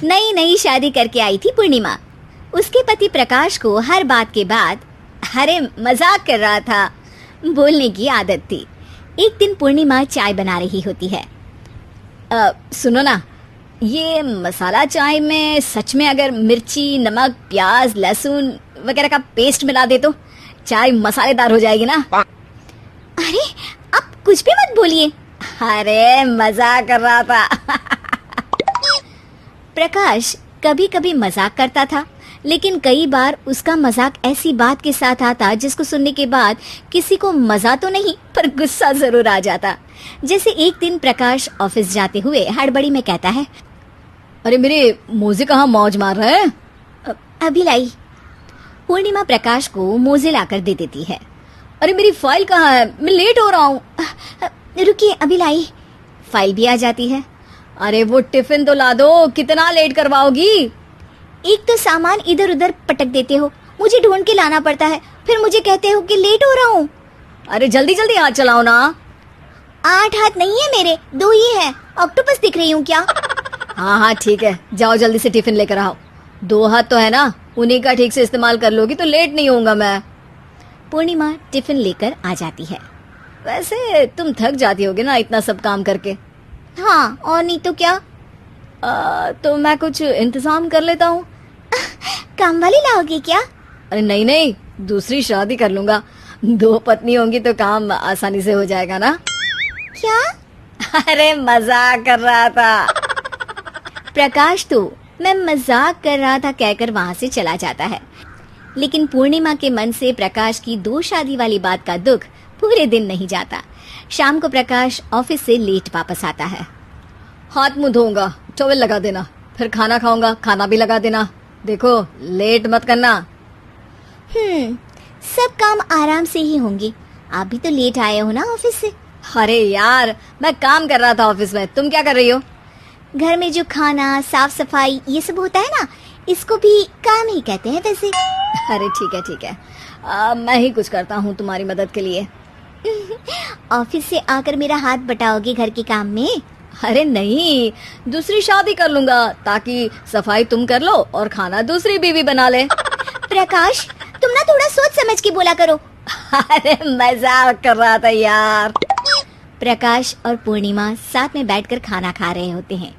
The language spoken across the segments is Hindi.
नई नई शादी करके आई थी पूर्णिमा। उसके पति प्रकाश को हर बात के बाद अरे मजाक कर रहा था बोलने की आदत थी। एक दिन पूर्णिमा चाय बना रही होती है। सुनो ना, ये मसाला चाय में सच में अगर मिर्ची, नमक, प्याज, लहसुन वगैरह का पेस्ट मिला दे तो चाय मसालेदार हो जाएगी ना। अरे आप कुछ भी मत बोलिए। अरे मजाक कर रहा था। प्रकाश कभी कभी मजाक करता था, लेकिन कई बार उसका मजाक ऐसी बात के साथ आता जिसको सुनने के बाद किसी को मजा तो नहीं पर गुस्सा जरूर आ जाता। जैसे एक दिन प्रकाश ऑफिस जाते हुए हड़बड़ी में कहता है, अरे मेरे मोजे कहाँ मौज मार रहे हैं? अभी लाई। पूर्णिमा प्रकाश को मोजे लाकर दे देती है। अरे मेरी फाइल कहाँ है? मैं लेट हो रहा हूँ। रुकिए अभी लाई। फाइल भी आ जाती है। अरे वो टिफिन तो ला दो, कितना लेट करवाओगी? एक तो सामान इधर उधर पटक देते हो, मुझे ढूंढ के लाना पड़ता है, फिर मुझे कहते हो कि लेट हो रहा हूँ। अरे जल्दी जल्दी हाथ चलाओ ना। 8 हाथ नहीं है मेरे, 2 ही है। ऑक्टोपस दिख रही हूँ क्या? हाँ ठीक है, जाओ जल्दी से टिफिन लेकर आओ। 2 हाथ तो है ना, उन्हीं का ठीक से इस्तेमाल कर लोगी तो लेट नहीं होऊंगा मैं। पूर्णिमा टिफिन लेकर आ जाती है। वैसे तुम थक जाती होगी ना इतना सब काम करके। हाँ और नहीं तो क्या। तो मैं कुछ इंतजाम कर लेता हूँ। काम वाली लाओगे क्या? अरे नहीं नहीं, दूसरी शादी कर लूंगा। 2 पत्नी होंगी तो काम आसानी से हो जाएगा ना। क्या? अरे मजाक कर रहा था। प्रकाश तो मैं मजाक कर रहा था कहकर वहाँ से चला जाता है। लेकिन पूर्णिमा के मन से प्रकाश की 2 शादी वाली बात का दुख पूरे दिन नहीं जाता। शाम को प्रकाश ऑफिस से लेट वापस आता है। हाथ मुंह धोऊंगा, टॉवेल लगा देना, फिर खाना खाऊंगा, खाना भी लगा देना। देखो लेट मत करना। सब काम आराम से ही होंगे। आप भी तो लेट आए हो ना ऑफिस से। अरे यार मैं काम कर रहा था ऑफिस में, तुम क्या कर रही हो? घर में जो खाना, साफ सफाई ये सब होता है ना, इसको भी काम ही कहते हैं वैसे। अरे ठीक है, मैं ही कुछ करता हूँ तुम्हारी मदद के लिए। ऑफिस से आकर मेरा हाथ बटाओगे घर के काम में? अरे नहीं, दूसरी शादी कर लूंगा ताकि सफाई तुम कर लो और खाना दूसरी बीवी बना ले। प्रकाश तुम ना थोड़ा सोच समझ के बोला करो। अरे मजाक कर रहा था यार। प्रकाश और पूर्णिमा साथ में बैठकर खाना खा रहे होते हैं।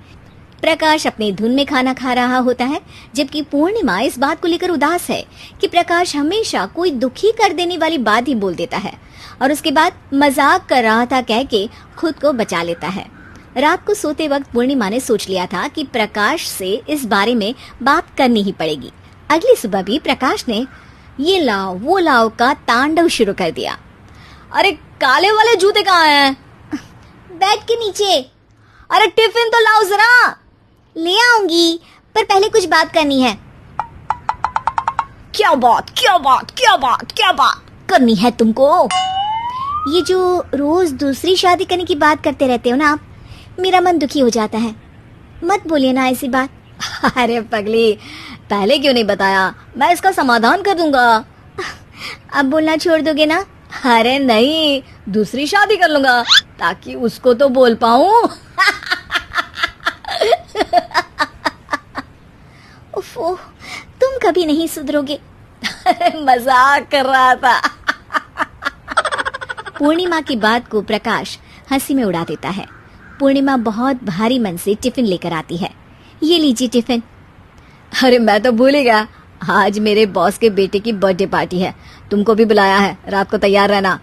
प्रकाश अपने धुन में खाना खा रहा होता है, जबकि पूर्णिमा इस बात को लेकर उदास है कि प्रकाश हमेशा कोई दुखी कर देने वाली बात ही बोल देता है और उसके बाद मजाक कर रहा था कह के खुद को बचा लेता है। रात को सोते वक्त पूर्णिमा ने सोच लिया था कि प्रकाश से इस बारे में बात करनी ही पड़ेगी। अगली सुबह भी प्रकाश ने ये लाओ वो लाओ का तांडव शुरू कर दिया। अरे काले वाले जूते कहाँ हैं? बेड के नीचे। अरे टिफिन तो लाओ जरा। ले आऊंगी, पर पहले कुछ बात करनी है। क्या बात करनी है तुमको? ये जो रोज दूसरी शादी करने की बात करते रहते हो ना आप, मेरा मन दुखी हो जाता है। मत बोलिए ना ऐसी बात। अरे पगली, पहले क्यों नहीं बताया? मैं इसका समाधान कर दूंगा। अब बोलना छोड़ दोगे ना? अरे नहीं, दूसरी शादी कर लूंगा ताकि उसको तो बोल पाऊं। उफ़, तुम कभी नहीं सुधरोगे। अरे मजाक कर रहा था। पूर्णिमा की बात को प्रकाश हंसी में उड़ा देता है। पूर्णिमा बहुत भारी मन से टिफिन लेकर आती है। ये लीजिए टिफिन। अरे मैं तो भूल ही गया, आज मेरे बॉस के बेटे की बर्थडे पार्टी है, तुमको भी बुलाया है, रात को तैयार रहना।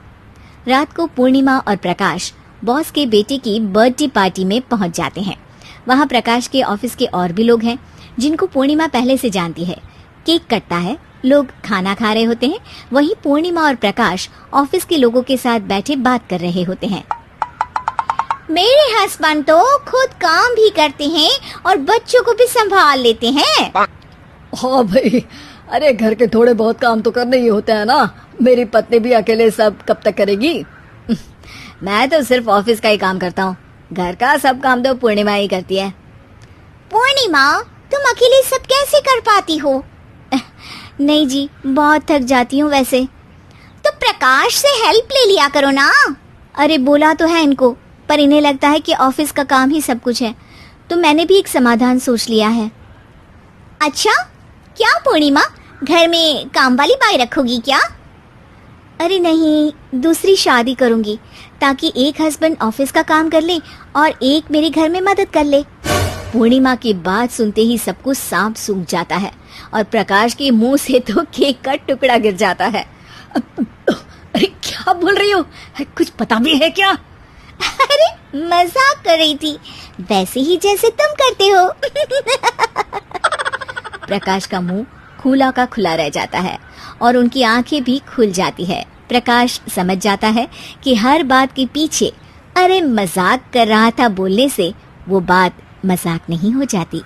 रात को पूर्णिमा और प्रकाश बॉस के बेटे की बर्थडे पार्टी में पहुंच जाते हैं। वहां प्रकाश के ऑफिस के और भी लोग हैं जिनको पूर्णिमा पहले से जानती है। केक कटता है, लोग खाना खा रहे होते हैं। वहीं पूर्णिमा और प्रकाश ऑफिस के लोगों के साथ बैठे बात कर रहे होते हैं। मेरे हस्बैंड तो खुद काम भी करते हैं और बच्चों को भी संभाल लेते हैं। हाँ भाई, अरे घर के थोड़े बहुत काम तो करने ही होते हैं ना। मेरी पत्नी भी अकेले सब कब तक करेगी? मैं तो सिर्फ ऑफिस का ही काम करता हूँ, घर का सब काम तो पूर्णिमा ही करती है। पूर्णिमा, तुम अकेले सब कैसे कर पाती हो? नहीं जी, बहुत थक जाती हूँ वैसे। तो प्रकाश से हेल्प ले लिया करो ना। अरे बोला तो है इनको, पर इन्हें लगता है कि ऑफिस का काम ही सब कुछ है, तो मैंने भी एक समाधान सोच लिया है। अच्छा, क्या पूर्णिमा, घर में काम वाली बाई रखोगी क्या? अरे नहीं, दूसरी शादी करूंगी ताकि एक हस्बैंड ऑफिस का काम कर ले और एक मेरे घर में मदद कर ले। पूर्णिमा की बात सुनते ही सबको सांप सूंघ जाता है और प्रकाश के मुंह से तो केक का टुकड़ा गिर जाता है। अरे क्या बोल रही हो? कुछ पता भी है क्या? अरे मजाक कर रही थी, वैसे ही जैसे तुम करते हो। प्रकाश का मुंह खुला का खुला रह जाता है और उनकी आंखें भी खुल जाती है। प्रकाश समझ जाता है कि हर बात के पीछे अरे मजाक कर रहा था बोलने से वो बात मजाक नहीं हो जाती।